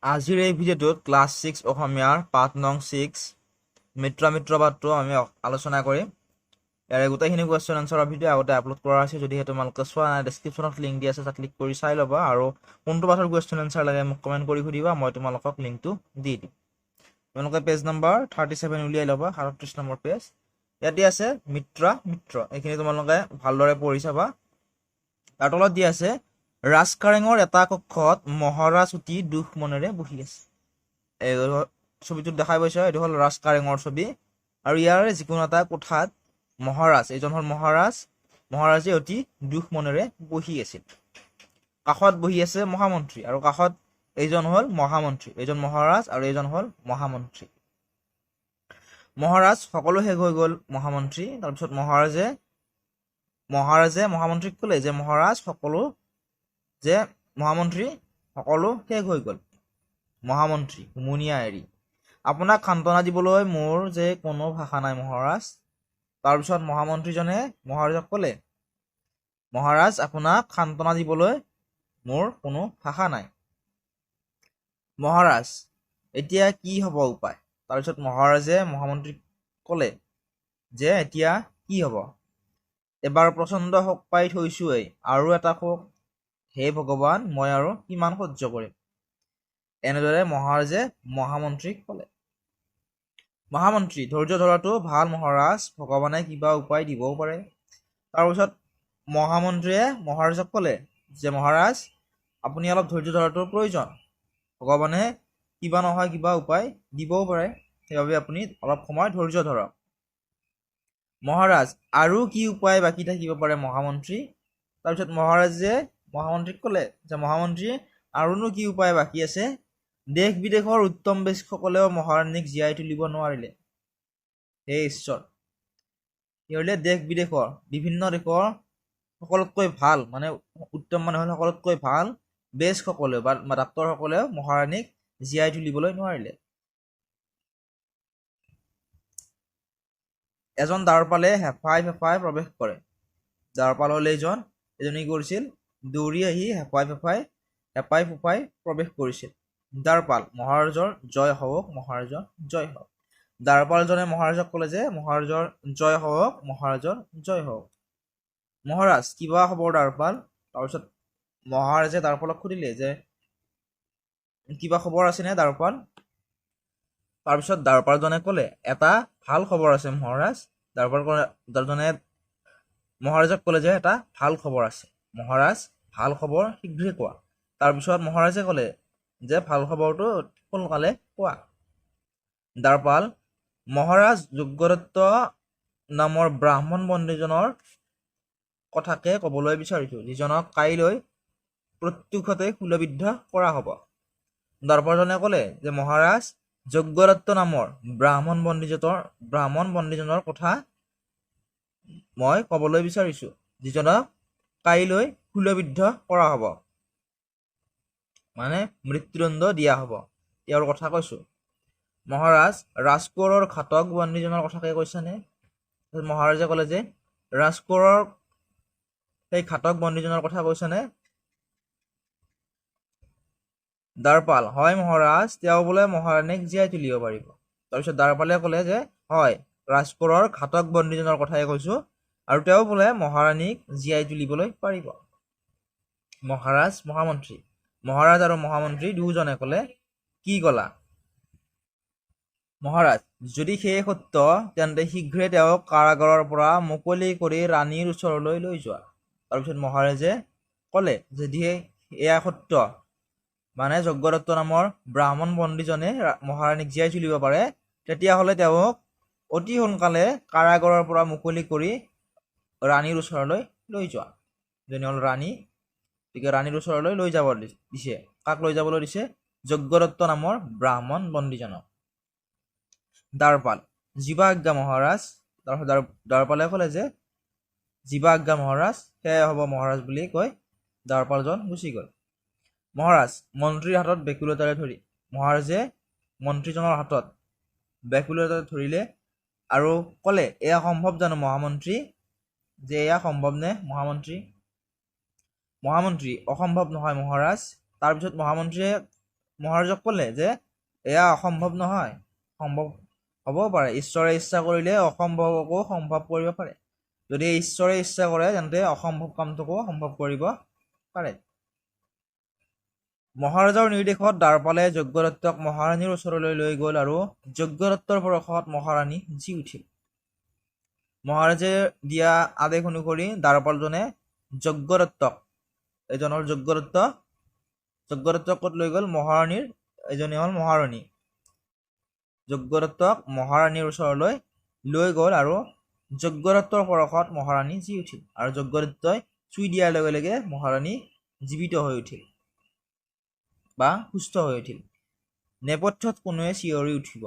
আজিৰ এই ভিডিঅ'টোত ক্লাছ 6 অসমীয়াৰ পাঠ নং 6 মিত্ৰ পাঠটো আমি আলোচনা কৰিম। ইয়াৰে গোটেইখিনি কুৱেশ্যন এনচাৰৰ ভিডিঅ' আগতে আপলোড কৰা হৈছে। যদিহে তোমালোকে চোৱা নাই, ডেছক্ৰিপশ্যনত লিংক দি আছে, তাত ক্লিক কৰি চাই ল'বা। আৰু কোনটো পাঠৰ কুৱেশ্যন এনচাৰ লাগে মোক কমেণ্ট কৰি সুধিবা, মই তোমালোকক লিংকটো দি দিম। তোমালোকে পেজ নম্বৰ 37 উলিয়াই ল'বা, 37 নম্বৰ পেজ। ইয়াতে আছে মিত্ৰ, এইখিনি তোমালোকে ভালদৰে পঢ়ি চাবা। তাৰ তলত দি আছে ৰাজকাৰেঙৰ এটা কক্ষত মহাৰাজ অতি দুখ মনেৰে বহি আছে। এই ছবিটোত দেখাই পাইছা, এইটো হ'ল ৰাজকাৰেঙৰ ছবি। আৰু ইয়াৰে যিকোনো এটা কোঠাত মহাৰাজ, এইজন হ'ল মহাৰাজে অতি দুখ মনেৰে বহি আছিল। কাষত বহি আছে মহামন্ত্ৰী, আৰু কাষত এইজন হ'ল মহামন্ত্ৰী, এইজন মহাৰাজ আৰু এইজন হ'ল মহামন্ত্ৰী। মহাৰাজ সকলো শেষ হৈ গ'ল মহামন্ত্ৰী। তাৰপিছত মহাৰাজে মহামন্ত্ৰীক ক'লে যে মহামন্ত্ৰী সকলো শেষ হৈ গ'ল। মহামন্ত্ৰী হুমুনিয়া এৰি, আপোনাক সান্তনা দিবলৈ মোৰ যে কোনো ভাষা নাই মহাৰাজ। তাৰপিছত মহামন্ত্ৰীজনে মহাৰাজক ক'লে, মহাৰাজ আপোনাক সান্তনা দিবলৈ মোৰ কোনো ভাষা নাই। মহাৰাজ এতিয়া কি হ'ব উপায়? তাৰপিছত মহাৰাজে মহামন্ত্ৰীক ক'লে যে এতিয়া কি হ'ব? এবাৰ প্ৰচণ্ড শোক পাই থৈছোৱেই, আৰু এটা শোক, হে ভগৱান, মই আৰু কিমান সহ্য কৰিম? এনেদৰে মহাৰাজে মহামন্ত্ৰীক ক'লে। মহামন্ত্ৰী, ধৈৰ্য ধৰাটো ভাল মহাৰাজ, ভগৱানে কিবা উপায় দিবও পাৰে। তাৰপিছত মহামন্ত্ৰীয়ে মহাৰাজক ক'লে যে মহাৰাজ আপুনি অলপ ধৈৰ্য ধৰাটোৰ প্ৰয়োজন, ভগৱানে কিবা নহয় কিবা উপায় দিবও পাৰে, সেইবাবে আপুনি অলপ সময় ধৈৰ্য ধৰক। মহাৰাজ আৰু কি উপায় বাকী থাকিব পাৰে মহামন্ত্ৰী? তাৰপিছত মহাৰাজে মহামন্ত্ৰীক ক'লে যে মহামন্ত্ৰী আৰুনো কি উপায় বাকী আছে? দেশ বিদেশৰ উত্তম বেশসকলেও মহাৰাণীক জীয়াই তুলিব নোৱাৰিলে। হে ঈশ্বৰ, কি কৰিলে? দেশ বিদেশৰ বিভিন্ন দেশৰ সকলোতকৈ ভাল, মানে উত্তম মানে হ'ল সকলোতকৈ ভাল বেশসকলেও বা ডাক্তৰসকলেও মহাৰাণীক জীয়াই তুলিবলৈ নোৱাৰিলে। এজন দ্বাৰপালে হেঁপাই প্ৰৱেশ কৰে। দ্বাৰপাল হ'ল এজনে কি কৰিছিল? দৌৰি আহি হেঁপাই প্ৰৱেশ কৰিছিল। দ্বাৰপাল, মহাৰাজৰ জয় হওক, মহাৰাজৰ জয় হওক। দ্বাৰপালজনে মহাৰাজক ক'লে যে মহাৰাজৰ জয় হওক, মহাৰাজৰ জয় হওক। মহাৰাজ কিবা খবৰ দ্বাৰপাল? তাৰপিছত মহাৰাজে দ্বাৰপালক সুধিলে যে কিবা খবৰ আছেনে দ্বাৰপাল? তাৰপিছত দ্বাৰপালজনে ক'লে এটা ভাল খবৰ আছে মহাৰাজ। দ্বাৰপালজনে মহাৰাজক ক'লে যে এটা ভাল খবৰ আছে। মহাৰাজ ভাল খবৰ শীঘ্ৰে কোৱা। তাৰপিছত মহাৰাজে ক'লে যে ভাল খবৰটো সোনকালে কোৱা। দ্বাৰপাল, মহাৰাজ যজ্ঞদত্ত নামৰ ব্ৰাহ্মণ পণ্ডিতজনৰ কথাকে ক'বলৈ বিচাৰিছোঁ, যিজনক কাইলৈ প্ৰত্যুষতে শূলবিদ্ধ কৰা হ'ব। দ্বাৰপালজনে ক'লে যে মহাৰাজ যজ্ঞদত্ত নামৰ ব্ৰাহ্মণ পণ্ডিতজনৰ কথা মই ক'বলৈ বিচাৰিছোঁ, যিজনক কাইলৈ শূলবিদ্ধ কৰা হ'ব, মানে মৃত্যুদণ্ড দিয়া হ'ব, তেওঁৰ কথা কৈছোঁ। মহাৰাজ ৰাজকোঁৱৰৰ ঘাতক বন্দীজনৰ কথাকে কৈছানে? মহাৰাজে ক'লে যে ৰাজকোঁৱৰৰ সেই ঘাতক বন্দীজনৰ কথা কৈছানে? দ্বাৰপাল, হয় মহাৰাজ, তেওঁ বোলে মহাৰাণীক জীয়াই তুলিব পাৰিব। তাৰপিছত দ্বাৰপালে ক'লে যে হয়, ৰাজকোঁৱৰৰ ঘাতক বন্দীজনৰ কথাই কৈছোঁ, আৰু তেওঁ বোলে মহাৰাণীক জীয়াই তুলিবলৈ পাৰিব। মহাৰাজ আৰু মহামন্ত্ৰী দুয়োজনে ক'লে, কি ক'লা? মহাৰাজ, যদি সেয়ে সত্য, তেন্তে শীঘ্ৰে তেওঁক কাৰাগাৰৰ পৰা মুকলি কৰি ৰাণীৰ ওচৰলৈ লৈ যোৱা। তাৰপিছত মহাৰাজে ক'লে যদিহে এয়া সত্য, মানে যজ্ঞদত্ত নামৰ ব্ৰাহ্মণ পণ্ডিতজনে মহাৰাণীক জীয়াই তুলিব পাৰে, তেতিয়াহ'লে তেওঁক অতি সোনকালে কাৰাগাৰৰ পৰা মুকলি কৰি ৰাণীৰ ওচৰলৈ লৈ যোৱা। যেনে হ'ল ৰাণী, গতিকে ৰাণীৰ ওচৰলৈ লৈ যাব দিছে। কাক লৈ যাবলৈ দিছে? যজ্ঞদত্ত নামৰ ব্ৰাহ্মণ পণ্ডিতজনক। দ্বাৰপাল, জীৱা আজ্ঞা মহাৰাজ। তাৰপিছত দ্বাৰপালে ক'লে যে জীৱা আজ্ঞা মহাৰাজ, সেয়াই হ'ব মহাৰাজ বুলি কৈ দ্বাৰপালজন গুচি গ'ল। মহাৰাজ মন্ত্ৰীৰ হাতত বেকুলতাৰে ধৰি, মহাৰাজে মন্ত্ৰীজনৰ হাতত বেকুলতাৰে ধৰিলে আৰু ক'লে, এয়া সম্ভৱ জানো মহামন্ত্ৰী? যে এয়া সম্ভৱনে মহামন্ত্ৰী? অসম্ভৱ নহয় মহাৰাজ। তাৰপিছত মহামন্ত্ৰীয়ে মহাৰাজক ক'লে যে এয়া অসম্ভৱ নহয়, সম্ভৱ হ'ব পাৰে। ঈশ্বৰে ইচ্ছা কৰিলে অসম্ভৱকো সম্ভৱ কৰিব পাৰে। যদি ঈশ্বৰে ইচ্ছা কৰে তেন্তে অসম্ভৱ কামটোকো সম্ভৱ কৰিব পাৰে। মহাৰাজৰ নিৰ্দেশত দ্বাৰপালে যজ্ঞদত্তক মহাৰাণীৰ ওচৰলৈ লৈ গ'ল আৰু যজ্ঞদত্তৰ পৰশত মহাৰাণী জি উঠিল। মহাৰাজে দিয়া আদেশ অনুসৰি দ্বাৰপালজনে যজ্ঞদত্তক, এজন হ'ল যজ্ঞদত্তক ক'ত লৈ গ'ল? মহাৰাণীৰ, এজনী হ'ল মহাৰাণী। যজ্ঞদত্তক মহাৰাণীৰ ওচৰলৈ লৈ গ'ল আৰু যজ্ঞদত্তৰ পৰশত মহাৰাণী জি উঠিল। আৰু যজ্ঞদত্তই চুই দিয়াৰ লগে লগে মহাৰাণী জীৱিত হৈ উঠিল বা সুস্থ হৈ উঠিল। নেপথ্যত কোনোৱে চিঞৰি উঠিব,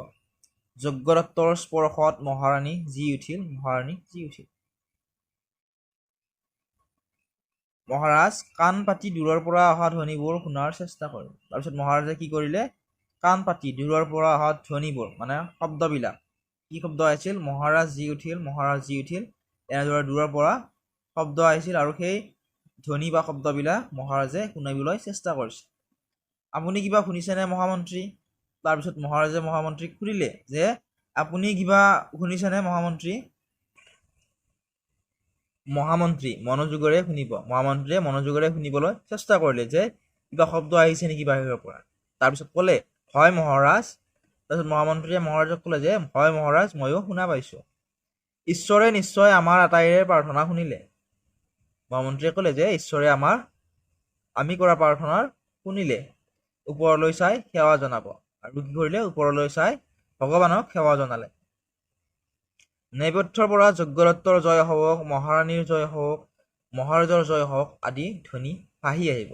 যজ্ঞদত্তৰ স্পৰ্শত মহাৰাণী জি উঠিল। মহাৰাজ কাণ পাতি দূৰৰ পৰা অহা ধ্বনিবোৰ শুনাৰ চেষ্টা কৰিল। তাৰপিছত মহাৰাজে কি কৰিলে? কাণ পাতি দূৰৰ পৰা অহা ধ্বনিবোৰ, মানে শব্দবিলাক, কি শব্দ আহিছিল? মহাৰাজ জি উঠিল, এনেদৰে দূৰৰ পৰা শব্দ আহিছিল আৰু সেই ধ্বনি বা শব্দবিলাক মহাৰাজে শুনিবলৈ চেষ্টা কৰিছিল। আপুনি কিবা শুনিছেনে মহামন্ত্ৰী? তাৰপিছত মহাৰাজে মহামন্ত্ৰীক সুধিলে যে আপুনি কিবা শুনিছেনে মহামন্ত্ৰী? মহামন্ত্ৰীয়ে মনোযোগেৰে শুনিবলৈ চেষ্টা কৰিলে যে কিবা শব্দ আহিছে নেকি বাহিৰৰ পৰা। তাৰপিছত ক'লে, হয় মহাৰাজ। তাৰপিছত মহামন্ত্ৰীয়ে মহাৰাজক ক'লে যে হয় মহাৰাজ, ময়ো শুনা পাইছোঁ। ঈশ্বৰে নিশ্চয় আমাৰ আটাইৰে প্ৰাৰ্থনা শুনিলে। মহামন্ত্ৰীয়ে ক'লে যে ঈশ্বৰে আমি কৰা প্ৰাৰ্থনাৰ শুনিলে। ওপৰলৈ চাই সেৱা জনাব। আৰু কি কৰিলে? ওপৰলৈ চাই ভগৱানক সেৱা জনালে। নেপথ্যৰ পৰা যজ্ঞদত্তৰ জয় হওক, মহাৰাণীৰ জয় হওক, মহাৰাজৰ জয় হওক আদি ধ্বনি ভাহি আহিব।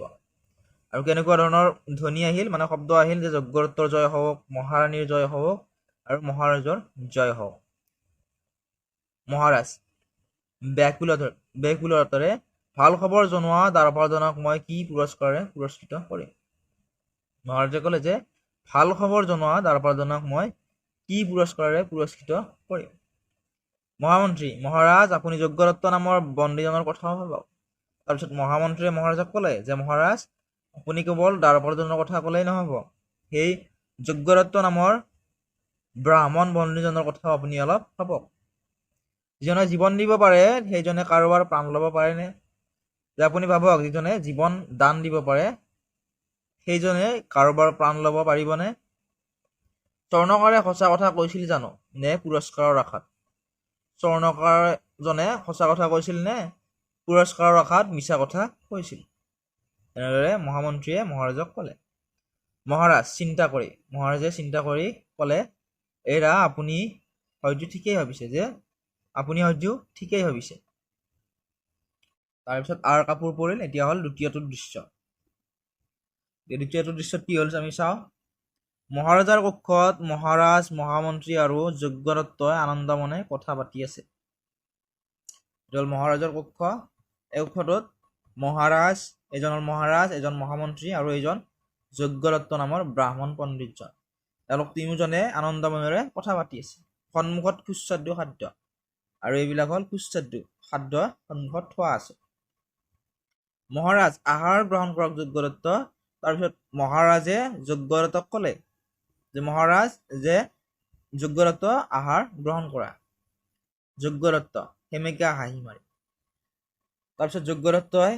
আৰু কেনেকুৱা ধৰণৰ ধ্বনি আহিল, মানে শব্দ আহিল যে যজ্ঞদত্তৰ জয় হওক, মহাৰাণীৰ জয় হওক আৰু মহাৰাজৰ জয় হওক। মহাৰাজ ব্যাকুলতাৰে ভাল খবৰ জনোৱা দ্বাৰপালজনক মই কি পুৰস্কাৰেৰে পুৰস্কৃত কৰিম? মহাৰাজে ক'লে যে ভাল খবৰ জনোৱা দ্বাৰপালজনক মই কি পুৰস্কাৰেৰে পুৰস্কৃত কৰিম? মহাৰাজ আপুনি যজ্ঞদত্ত নামৰ বন্দীজনৰ কথাও ভাবক। তাৰপিছত মহামন্ত্ৰীয়ে মহাৰাজক ক'লে যে মহাৰাজ, আপুনি কেৱল দ্বাৰপালজনৰ কথা ক'লেই নহ'ব, সেই যজ্ঞদত্ত নামৰ ব্ৰাহ্মণ বন্দীজনৰ কথাও আপুনি অলপ ভাবক। যিজনে জীৱন দিব পাৰে সেইজনে কাৰোবাৰ প্ৰাণ ল'ব পাৰেনে? যে আপুনি ভাবক, যিজনে জীৱন দান দিব পাৰে সেইজনে কাৰোবাৰ প্ৰাণ ল'ব পাৰিবনে? স্বৰ্ণকাৰে সঁচা কথা কৈছিল জানো নে পুৰস্কাৰৰ আশাত? স্বৰ্ণকাৰজনে সঁচা কথা কৈছিল নে পুৰস্কাৰৰ আশাত মিছা কথা কৈছিল? এনেদৰে মহামন্ত্ৰীয়ে মহাৰাজক ক'লে। মহাৰাজে চিন্তা কৰি ক'লে, এৰা আপুনি হয়তো ঠিকেই ভাবিছে। তাৰপিছত আৰ কাপোৰ পৰিল। এতিয়া হ'ল দ্বিতীয়টো দৃশ্য। দ্বিতীয়টো দৃশ্যত কি হ'ল আমি চাওঁ। মহাৰাজাৰ কক্ষত মহাৰাজ, মহামন্ত্ৰী আৰু যজ্ঞদত্তই আনন্দমনে কথা পাতি আছে। মহাৰাজৰ কক্ষ। এই কক্ষটোত এজন মহামন্ত্ৰী আৰু এজন যজ্ঞদত্ত নামৰ ব্ৰাহ্মণ পণ্ডিতজন, তেওঁলোক তিনিওজনে আনন্দমনেৰে কথা পাতি আছে। সন্মুখত সুস্বাদু খাদ্য, আৰু এইবিলাক হ'ল সুস্বাদু খাদ্য সন্মুখত থোৱা আছে। মহাৰাজ আহাৰ গ্ৰহণ কৰক যজ্ঞদত্ত। তাৰপিছত মহাৰাজে যজ্ঞদত্তক ক'লে যে মহাৰাজ, যে যজ্ঞদত্ত আহাৰ গ্ৰহণ কৰা। যজ্ঞদত্ত সেমেকা হাঁহি মাৰি। তাৰপিছত যজ্ঞদত্তই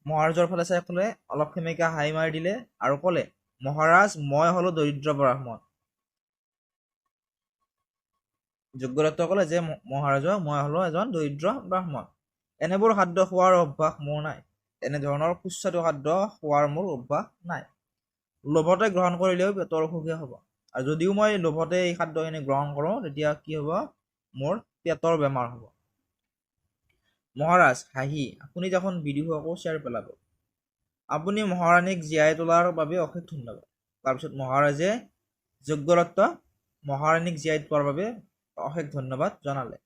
মহাৰাজৰ ফালে চাই ক'লে, অলপ সেমেকা হাঁহি মাৰি দিলে আৰু ক'লে, মহাৰাজ মই হলো দৰিদ্ৰ ব্ৰাহ্মণ। যজ্ঞদত্ত ক'লে যে মহাৰাজ, মই হলো এজন দৰিদ্ৰ ব্ৰাহ্মণ। এনেবোৰ খাদ্য খোৱাৰ অভ্যাস মোৰ নাই। এনেধৰণৰ সুস্বাদু খাদ্য খোৱাৰ মোৰ অভ্যাস নাই। লোভতে গ্ৰহণ কৰিলেও পেটৰ অসুখে হ'ব। আৰু যদিও মই লোভতে এই খাদ্যখিনি গ্ৰহণ কৰোঁ, তেতিয়া কি হ'ব? মোৰ পেটৰ বেমাৰ হ'ব। মহাৰাজ হাঁহি, আপুনি দেখোন বিদুষকো চেৰ পেলাব। আপুনি মহাৰাণীক জীয়াই তোলাৰ বাবে অশেষ ধন্যবাদ। তাৰপিছত মহাৰাজে যজ্ঞদত্তক মহাৰাণীক জীয়াই তোলাৰ বাবে অশেষ ধন্যবাদ জনালে।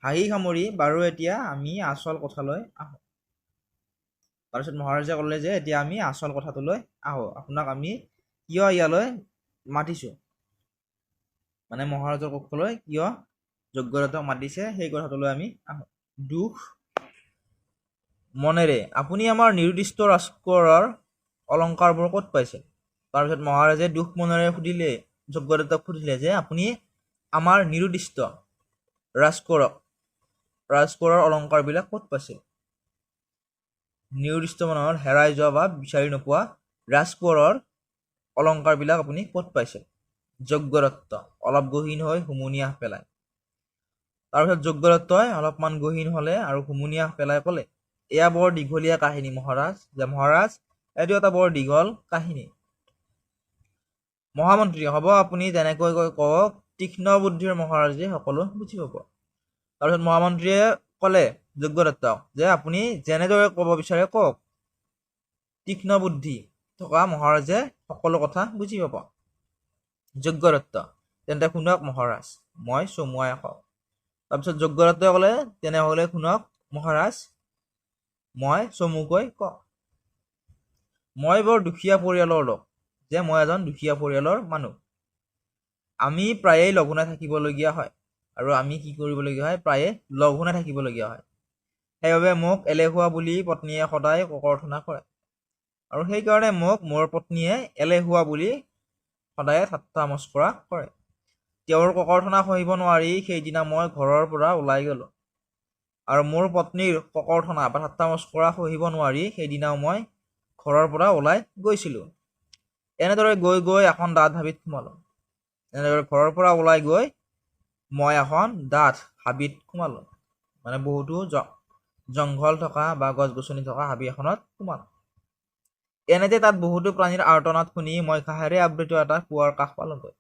হাঁহি সামৰি বাৰু এতিয়া আমি আচল কথালৈ আহোঁ। তাৰপিছত মহাৰাজে ক'লে যে এতিয়া আমি আচল কথাটোলৈ আহোঁ। আপোনাক আমি কিয় ইয়ালৈ মাতিছোঁ, মানে মহাৰাজৰ কক্ষলৈ কিয় যজ্ঞদত্তক মাতিছে সেই কথাটোলৈ আমি আহোঁ। দুখ মনেৰে আপুনি আমাৰ নিৰ্দিষ্ট ৰাজকোঁৱৰৰ অলংকাৰবোৰ ক'ত পাইছিল। তাৰপিছত মহাৰাজে দুখ মনেৰে সুধিলে, যজ্ঞদত্তক সুধিলে যে আপুনি আমাৰ নিৰুদ্দিষ্ট ৰাজকোঁৱৰৰ অলংকাৰবিলাক ক'ত পাইছিল। নিৰুদ্দিষ্ট মনৰ হেৰাই যোৱা বা বিচাৰি নোপোৱা ৰাজকোঁৱৰৰ অলংকাৰবিলাক আপুনি ক'ত পাইছিল। যজ্ঞদত্ত অলপ গহীন হৈ হুমুনিয়াহ পেলায়। তাৰপিছত যজ্ঞদত্তই অলপমান গহীন হ'লে আৰু হুমুনিয়াহ পেলাই ক'লে, এয়া বৰ দীঘলীয়া কাহিনী মহাৰাজ, যে মহাৰাজ এইটো এটা বৰ দীঘল কাহিনী। মহামন্ত্ৰী, হ'ব আপুনি তেনেকৈ কওক, তীক্ষ্ণ বুদ্ধিৰ মহাৰাজে সকলো বুজি পাব। তাৰপিছত মহামন্ত্ৰীয়ে ক'লে যজ্ঞদত্তক যে আপুনি যেনেদৰে ক'ব বিচাৰে কওক, তীক্ষ্ণ বুদ্ধি থকা মহাৰাজে সকলো কথা বুজি পাব। যজ্ঞদত্ত, তেন্তে শুনক মহাৰাজ, মই চমুৱাই কওঁ। তাৰপিছত যজ্ঞদত্তই ক'লে, তেনেহ'লে শুনক মহাৰাজ, মই চমুকৈ কওঁ। মই বৰ দুখীয়া পৰিয়ালৰ লোক, যে মই এজন দুখীয়া পৰিয়ালৰ মানুহ। আমি প্ৰায়েই লঘোণে থাকিবলগীয়া হয়, আৰু আমি কি কৰিবলগীয়া হয়, প্ৰায়ে লঘোণে থাকিবলগীয়া হয়। সেইবাবে মোক এলেহুৱা বুলি পত্নীয়ে সদায় ককৰ্থনা কৰে, আৰু সেইকাৰণে মোক মোৰ পত্নীয়ে এলেহুৱা বুলি সদায় ঠাট্টা মস্কৰা কৰে। তেওঁৰ ককৰ্থনা সহিব নোৱাৰি সেইদিনা মই ঘৰৰ পৰা ওলাই গ'লোঁ, আৰু মোৰ পত্নীৰ ককৰ্থনা বা ঠাট্টা মস্কৰা সহিব নোৱাৰি সেইদিনাও মই ঘৰৰ পৰা ওলাই গৈছিলোঁ। এনেদৰে গৈ গৈ এখন ডাঠ হাবিত সোমালোঁ। এনেদৰে ঘৰৰ পৰা ওলাই গৈ মই এখন ডাঠ হাবিত সোমালোঁ, মানে বহুতো জংঘল থকা বা গছ গছনি থকা হাবি এখনত সোমালোঁ। এনেতে তাত বহুতো প্ৰাণীৰ আৰ্তনাদ শুনি মই ঘাঁহেৰে আবৃত এটা কুঁৱাৰ কাষ পালোঁগৈ।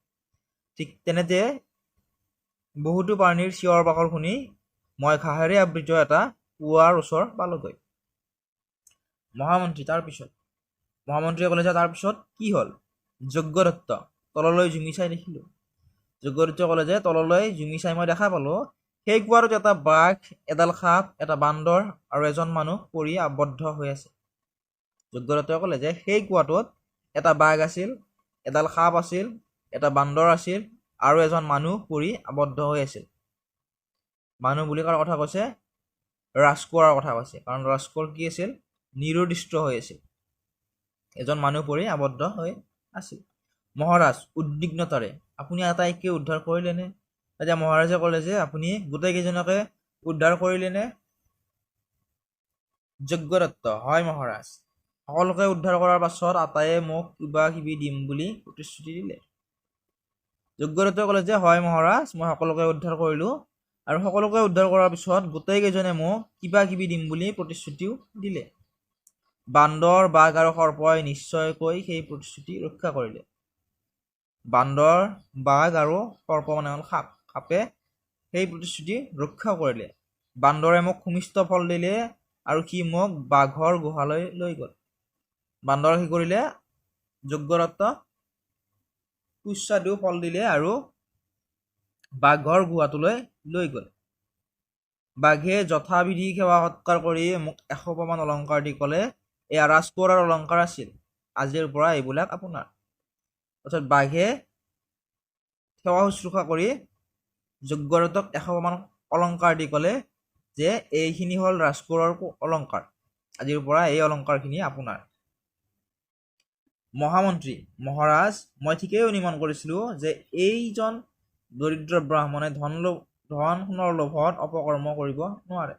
ঠিক তেনেতে বহুতো প্ৰাণীৰ চিঞৰ বাখৰ শুনি মই ঘাঁহেৰে আবৃত এটা কুঁৱাৰ ওচৰ পালোঁগৈ। মহামন্ত্ৰী, মহামন্ত্ৰীয়ে ক'লে যে তাৰপিছত কি হ'ল। যজ্ঞদত্ত, তললৈ জুমি চাই দেখিলোঁ। যজ্ঞদত্তই ক'লে যে তললৈ জুমি চাই মই দেখা পালোঁ সেই কুঁৱাটোত এটা বাঘ, এডাল সাপ, এটা বান্দৰ আৰু এজন মানুহ পৰি আবদ্ধ হৈ আছে। যজ্ঞদত্তই ক'লে যে সেই কুঁৱাটোত এটা বাঘ আছিল, এডাল সাপ আছিল, এটা বান্দৰ আছিল আৰু এজন মানুহ পৰি আবদ্ধ হৈ আছিল। মানুহ বুলি কাৰ কথা কৈছে, ৰাজকোঁৱৰৰ কথা কৈছে, কাৰণ ৰাজকোঁৱৰ কি আছিল, নিৰুদ্দিষ্ট হৈ আছিল। এজন মানুহ পৰি আবদ্ধ হৈ আছিল। মহাৰাজ উদ্বিগ্নতাৰে, আপুনি আটাইকে উদ্ধাৰ কৰিলেনে। এতিয়া মহাৰাজে ক'লে যে আপুনি গোটেইকেইজনকে উদ্ধাৰ কৰিলেনে। যজ্ঞদত্ত, হয় মহাৰাজ, সকলোকে উদ্ধাৰ কৰাৰ পাছত আটাইয়ে মোক কিবা কিবি দিম বুলি প্ৰতিশ্ৰুতি দিলে। যজ্ঞদত্তই ক'লে যে হয় মহাৰাজ, মই সকলোকে উদ্ধাৰ কৰিলোঁ, আৰু সকলোকে উদ্ধাৰ কৰাৰ পিছত গোটেইকেইজনে মোক কিবা কিবি দিম বুলি প্ৰতিশ্ৰুতিও দিলে। বান্দৰ, বাঘ আৰু সৰ্পই নিশ্চয়কৈ সেই প্ৰতিশ্ৰুতি ৰক্ষা কৰিলে। বান্দৰ, বাঘ আৰু সৰ্প মানে হ'ল সাপ, সাপে সেই প্ৰতিশ্ৰুতি ৰক্ষা কৰিলে। বান্দৰে মোক সুমিষ্ট ফল দিলে আৰু সি মোক বাঘৰ গুহালৈ লৈ গ'ল। বান্দৰে কি কৰিলে, যজ্ঞদত্ত সুস্বাদু ফল দিলে আৰু বাঘৰ গুহাটোলৈ লৈ গ'ল। বাঘে যথাবিধি সেৱা সৎকাৰ কৰি মোক 100 মান অলংকাৰ দি ক'লে, এয়া ৰাজকোঁৱৰৰ অলংকাৰ আছিল, আজিৰ পৰা এইবিলাক আপোনাৰ। তাৰপিছত বাঘে সেৱা শুশ্ৰূষা কৰি যজ্ঞদত্তক 100 মান অলংকাৰ দি ক'লে যে এইখিনি হ'ল ৰাজকোঁৱৰৰ অলংকাৰ, আজিৰ পৰা এই অলংকাৰখিনি আপোনাৰ। মহামন্ত্ৰী, মহাৰাজ, মই ঠিকেই অনুমান কৰিছিলোঁ যে এইজন দৰিদ্ৰ ব্ৰাহ্মণে ধন সোণৰ লোভত অপকৰ্ম কৰিব নোৱাৰে।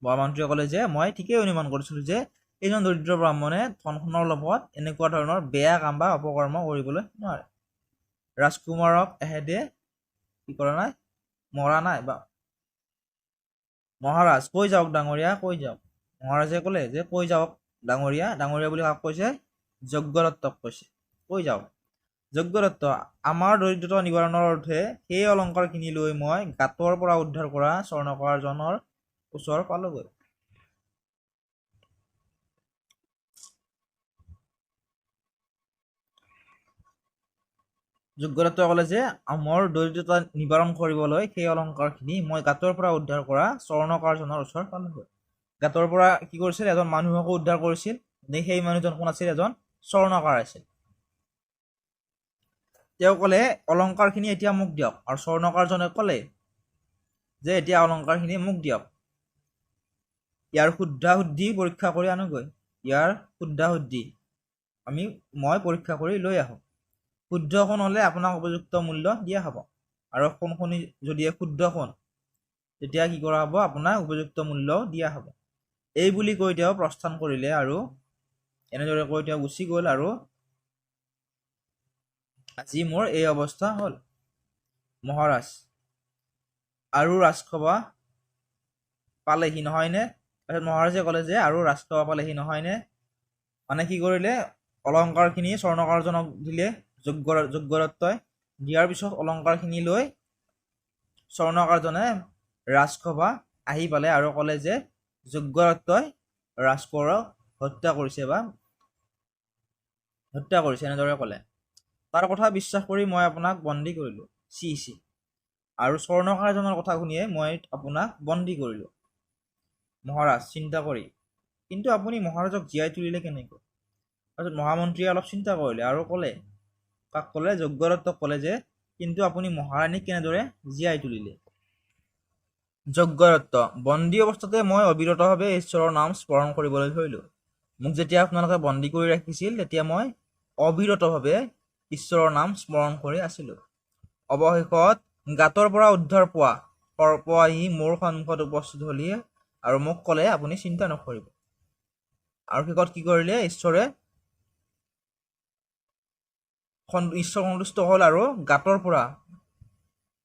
মহামন্ত্ৰীয়ে ক'লে যে মই ঠিকেই অনুমান কৰিছিলোঁ যে এইজন দৰিদ্ৰ ব্ৰাহ্মণে ধন সোণৰ লোভত এনেকুৱা ধৰণৰ বেয়া কাম বা অপকৰ্ম কৰিবলৈ নোৱাৰে। ৰাজকুমাৰক এহেঁতে কি কৰা নাই, মৰা নাই বা। মহাৰাজ, কৈ যাওক ডাঙৰীয়া, কৈ যাওক। মহাৰাজে ক'লে যে কৈ যাওক ডাঙৰীয়া। ডাঙৰীয়া বুলি কাক কৈছে, যজ্ঞদত্তক কৈছে, কৈ যাওক। যজ্ঞদত্ত, আমাৰ দৰিদ্ৰতা নিবাৰণৰ অৰ্থে সেই অলংকাৰখিনি লৈ মই গাঁতৰ পৰা উদ্ধাৰ কৰা স্বৰ্ণকাৰজনৰ ওচৰ পালোগৈ। যজ্ঞদত্তই ক'লে যে আমাৰ দৰিদ্ৰতা নিবাৰণ কৰিবলৈ সেই অলংকাৰখিনি মই গাঁতৰ পৰা উদ্ধাৰ কৰা স্বৰ্ণকাৰজনৰ ওচৰ পালোগৈ। গাঁতৰ পৰা কি কৰিছিল, এজন মানুহকো উদ্ধাৰ কৰিছিল। সেই মানুহজন কোন আছিল, এজন স্বৰ্ণকাৰ আছিল। তেওঁ ক'লে অলংকাৰখিনি এতিয়া মোক দিয়ক, আৰু স্বৰ্ণকাৰজনে ক'লে যে এতিয়া অলংকাৰখিনি মোক দিয়ক, ইয়াৰ শুদ্ধা শুদ্ধি পৰীক্ষা কৰি আনোগৈ, ইয়াৰ শুদ্ধা শুদ্ধি মই পৰীক্ষা কৰি লৈ আহোঁ। শুদ্ধ সোণ হ'লে আপোনাক উপযুক্ত মূল্য দিয়া হ'ব, আৰু সোণখিনি যদি শুদ্ধ সোণ তেতিয়া কি কৰা হ'ব, আপোনাক উপযুক্ত মূল্য দিয়া হ'ব। এই বুলি কৈ তেওঁ প্ৰস্থান কৰিলে, আৰু এনেদৰে কৈ তেওঁ গুচি গ'ল, আৰু আজি মোৰ এই অৱস্থা হ'ল। মহাৰাজ, আৰু ৰাজসভা পালেহি নহয়নে? তাৰপিছত মহাৰাজে ক'লে যে আৰু ৰাজসভা পালেহি নহয়নে? মানে কি কৰিলে, অলংকাৰখিনি স্বৰ্ণকাৰজনক দিলে যজ্ঞদত্তই। দিয়াৰ পিছত অলংকাৰখিনি লৈ স্বৰ্ণকাৰজনে ৰাজসভা আহি পালে আৰু ক'লে যে যজ্ঞদত্তই ৰাজকোঁৱৰক হত্যা কৰিছে, এনেদৰে ক'লে। তাৰ কথা বিশ্বাস কৰি মই আপোনাক বন্দী কৰিলোঁ। চি আৰু স্বৰ্ণকাৰজনৰ কথা শুনিয়ে মই আপোনাক বন্দী কৰিলোঁ। মহাৰাজ চিন্তা কৰি, কিন্তু আপুনি মহাৰাজক জীয়াই তুলিলে কেনেকৈ? তাৰপিছত মহামন্ত্ৰীয়ে অলপ চিন্তা কৰিলে আৰু ক'লে, কাক ক'লে? যজ্ঞদত্তক ক'লে যে কিন্তু আপুনি মহাৰাণীক কেনেদৰে জীয়াই তুলিলে? যজ্ঞদত্ত, বন্দী অৱস্থাতে মই অবিৰতভাৱে ঈশ্বৰৰ নাম স্মৰণ কৰিবলৈ ধৰিলোঁ। মোক যেতিয়া আপোনালোকে বন্দী কৰি ৰাখিছিল তেতিয়া মই অবিৰতভাৱে ঈশ্বৰৰ নাম স্মৰণ কৰি আছিলোঁ। অৱশেষত গাঁতৰ পৰা উদ্ধাৰ পোৱা সৰ্প আহি মোৰ সন্মুখত উপস্থিত হ'লি আৰু মোক ক'লে আপুনি চিন্তা নকৰিব। আৰু শেষত কি কৰিলে? ঈশ্বৰ সন্তুষ্ট হ'ল, আৰু গাঁতৰ পৰা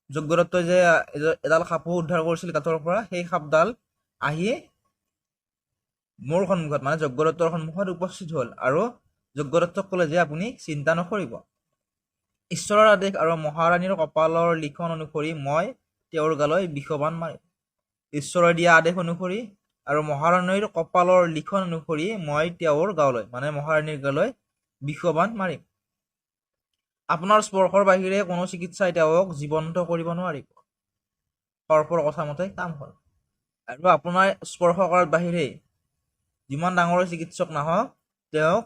যজ্ঞদত্তই যে এডাল সাপো উদ্ধাৰ কৰিছিল গাঁতৰ পৰা, সেই সাপডাল আহি মোৰ সন্মুখত মানে যজ্ঞদত্তৰ সন্মুখত উপস্থিত হ'ল, আৰু যজ্ঞদত্তক ক'লে যে আপুনি চিন্তা নকৰিব। ঈশ্বৰৰ আদেশ আৰু মহাৰাণীৰ কপালৰ লিখন অনুসৰি মই তেওঁৰ গালৈ বিষবাণ মাৰিম। ঈশ্বৰৰ দিয়া আদেশ অনুসৰি আৰু মহাৰাণীৰ কপালৰ লিখন অনুসৰি মই তেওঁৰ গালৈ মানে মহাৰাণীৰ গালৈ বিষবাণ মাৰিম। আপোনাৰ স্পৰ্শৰ বাহিৰে কোনো চিকিৎসাই তেওঁক জীৱন্ত কৰিব নোৱাৰিব। সৰ্পৰ কথা মতে কাম হ'ল, আৰু আপোনাৰ স্পৰ্শ কৰাৰ বাহিৰে যিমান ডাঙৰ চিকিৎসক নাহক তেওঁক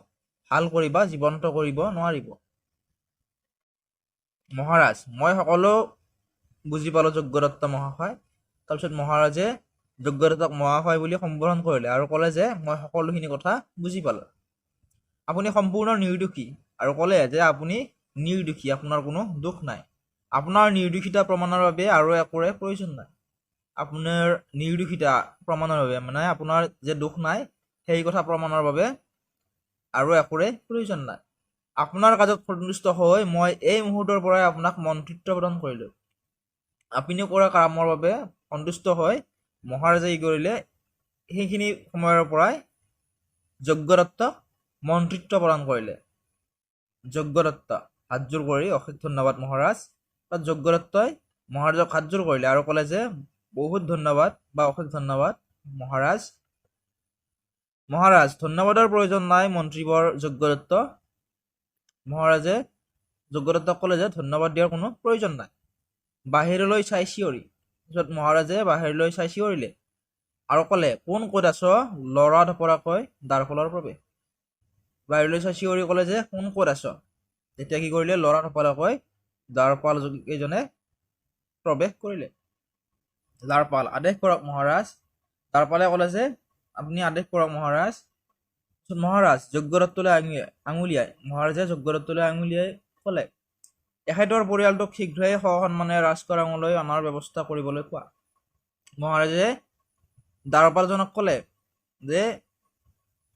ভাল কৰিব বা জীৱন্ত কৰিব নোৱাৰিব। মহাৰাজ, মই সকলো বুজি পালোঁ যজ্ঞদত্ত মহাশয়। তাৰপিছত মহাৰাজে যজ্ঞদত্তক মহাশয় বুলি সম্বোধন কৰিলে আৰু ক'লে যে মই সকলোখিনি কথা বুজি পালোঁ। আপুনি সম্পূৰ্ণ নিৰ্দোষী, আৰু ক'লে যে আপুনি নিৰ্দোষী, আপোনাৰ কোনো দোষ নাই। আপোনাৰ নিৰ্দোষিতা প্ৰমাণৰ বাবে আৰু একোৰে প্ৰয়োজন নাই। আপোনাৰ নিৰ্দোষিতা প্ৰমাণৰ বাবে মানে আপোনাৰ যে দোষ নাই সেই কথা প্ৰমাণৰ বাবে আৰু একোৰে প্ৰয়োজন নাই। আপোনাৰ কাজত সন্তুষ্ট হৈ মই এই মুহূৰ্তৰ পৰাই আপোনাক মন্ত্ৰিত্ব প্ৰদান কৰিলোঁ। আপুনি কৰা কামৰ বাবে সন্তুষ্ট হৈ মহাৰাজে কি কৰিলে, সেইখিনি সময়ৰ পৰাই যজ্ঞদত্তক মন্ত্ৰিত্ব প্ৰদান কৰিলে। যজ্ঞদত্ত হাতযোৰ কৰি অশেষ ধন্যবাদ মহাৰাজ। তাত যজ্ঞদত্তই মহাৰাজক হাতযোৰ কৰিলে আৰু ক'লে যে বহুত ধন্যবাদ বা অশেষ ধন্যবাদ মহাৰাজ। মহাৰাজ, ধন্যবাদৰ প্ৰয়োজন নাই মন্ত্ৰীবৰ যজ্ঞদত্ত। মহাৰাজে যজ্ঞদত্তক ক'লে যে ধন্যবাদ দিয়াৰ কোনো প্ৰয়োজন নাই। বাহিৰলৈ চাই চিঞৰি, পিছত মহাৰাজে বাহিৰলৈ চাই চিঞৰিলে আৰু ক'লে, কোন ক'ত আছ? লৰা ধপৰাকৈ দ্বাৰফালৰ প্ৰৱেশ। বাহিৰলৈ চাই চিঞৰি ক'লে যে কোন ক'ত আছ? তেতিয়া কি কৰিলে? লৰা ধপৰাকৈ দ্বাৰপাল কেইজনে প্ৰৱেশ কৰিলে। দ্বাৰপাল, আদেশ কৰক মহাৰাজ। দ্বাৰপালে ক'লে যে আপুনি আদেশ কৰক মহাৰাজ। মহাৰাজ যজ্ঞদত্তলৈ আঙুলিয়াই মহাৰাজে যজ্ঞদত্তলৈ আঙুলিয়াই ক'লে, এখেতৰ পৰিয়ালটোক শীঘ্ৰেই সসন্মানে ৰাজকাৰঙলৈ অনাৰ ব্যৱস্থা কৰিবলৈ কোৱা। মহাৰাজে দ্বাৰপালজনক ক'লে যে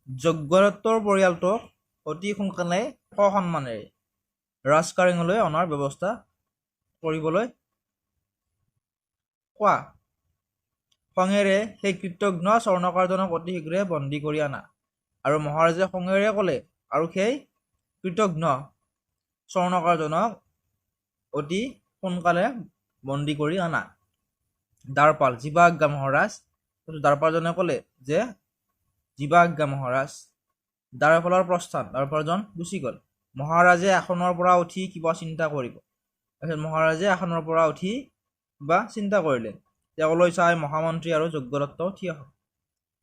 যজ্ঞদত্তৰ পৰিয়ালটোক অতি সোনকালে সসন্মানেৰে ৰাজকাৰেঙলৈ অনাৰ ব্যৱস্থা কৰিবলৈ কোৱা। খঙেৰে সেই কৃতঘ্ন স্বৰ্ণকাৰজনক অতি শীঘ্ৰে বন্দী কৰি আনা। আৰু মহাৰাজে খঙেৰে ক'লে, আৰু সেই কৃতঘ্ন স্বৰ্ণকাৰজনক অতি সোনকালে বন্দী কৰি আনা। দ্বাৰপাল, জীৱা আজ্ঞা মহাৰাজ। দ্বাৰপালজনে ক'লে যে জীৱা আজ্ঞা মহাৰাজ। দ্বাৰপালৰ প্ৰস্থান, দ্বাৰপালজন গুচি গ'ল। মহাৰাজে আসনৰ পৰা উঠি কিবা চিন্তা কৰিব। তাৰপিছত মহাৰাজে আসনৰ পৰা উঠি কিবা চিন্তা কৰিলে। তেওঁলৈ চাই মহামন্ত্ৰী আৰু যজ্ঞদত্ত থিয় হ'ল,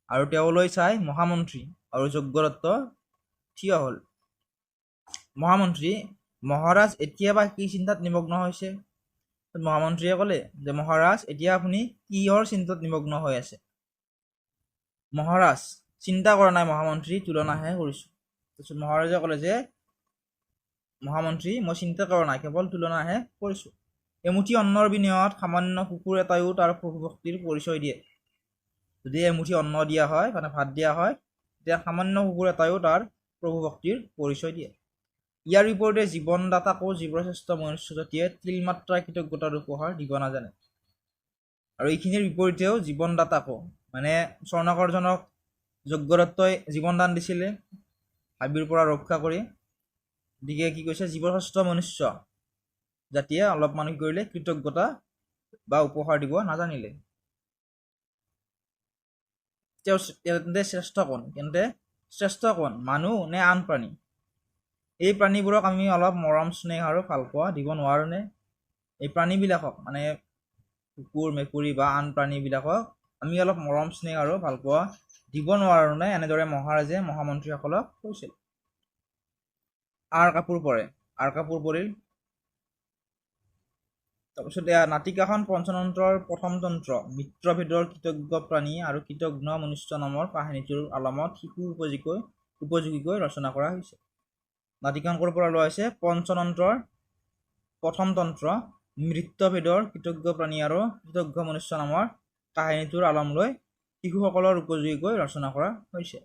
আৰু তেওঁলৈ চাই মহামন্ত্ৰী আৰু যজ্ঞদত্ত থিয় হ'ল। মহামন্ত্ৰী, মহাৰাজ এতিয়া বা কি চিন্তাত নিমগ্ন হৈছে? মহামন্ত্ৰীয়ে ক'লে যে মহাৰাজ, এতিয়া আপুনি কিহৰ চিন্তাত নিমগ্ন হৈ আছে? মহাৰাজ, চিন্তা কৰা নাই মহামন্ত্ৰী, তুলনাহে কৰিছোঁ। তাৰপিছত মহাৰাজে ক'লে যে মহামন্ত্ৰী মই চিন্তা কৰা নাই, কেৱল তুলনাহে কৰিছোঁ। এমুঠি অন্নৰ বিনিময়ত সামান্য কুকুৰ এটাইও তাৰ প্ৰভু ভক্তিৰ পৰিচয় দিয়ে। যদি এমুঠি অন্ন দিয়া হয়, মানে ভাত দিয়া হয়, তেতিয়া সামান্য কুকুৰ এটাইও তাৰ প্ৰভু ভক্তিৰ পৰিচয় দিয়ে। ইয়াৰ বিপৰীতে জীৱনদাতাকো জীৱশ্ৰেষ্ঠ মনুষ্য জাতিয়ে তিলমাত্ৰা কৃতজ্ঞতাৰ উপহাৰ দিব নাজানে। আৰু এইখিনিৰ বিপৰীতেও জীৱনদাতাকো, মানে স্বৰ্ণাকৰজনক যজ্ঞদত্তই জীৱনদান দিছিলে হাবিৰ পৰা ৰক্ষা কৰি। গতিকে কি কৈছে, জীৱশ্ৰেষ্ঠ মনুষ্য জাতিয়ে অলপমান কি কৰিলে, কৃতজ্ঞতা বা উপহাৰ দিব নাজানিলে। তেন্তে শ্ৰেষ্ঠ কোন, মানুহ নে আন প্ৰাণী? এই প্ৰাণীবোৰক আমি অলপ মৰম স্নেহ আৰু ভাল পোৱা দিব নোৱাৰোনে? এই প্ৰাণীবিলাকক, মানে কুকুৰ মেকুৰী বা আন প্ৰাণীবিলাকক আমি অলপ মৰম স্নেহ আৰু ভাল পোৱা দিব নোৱাৰোনে? এনেদৰে মহাৰাজে মহামন্ত্ৰীসকলক কৈছিল। আৰ কাপোৰ পৰিল। তাৰপিছত নাটিকাখন পঞ্চতন্ত্ৰৰ প্ৰথম তন্ত্ৰ মিত্ৰভেদৰ কৃতজ্ঞ প্ৰাণী আৰু কৃতঘ্ন মনুষ্য নামৰ কাহিনীটোৰ আলমত শিশু উপযোগীকৈ ৰচনা কৰা হৈছে। নাটিকাখন ক'ৰ পৰা লোৱা হৈছে? পঞ্চতন্ত্ৰৰ প্ৰথম তন্ত্ৰ মিত্ৰভেদৰ কৃতজ্ঞ প্ৰাণী আৰু কৃতঘ্ন মনুষ্য নামৰ কাহিনীটোৰ আলম লৈ শিশুসকলৰ উপযোগীকৈ ৰচনা কৰা হৈছে।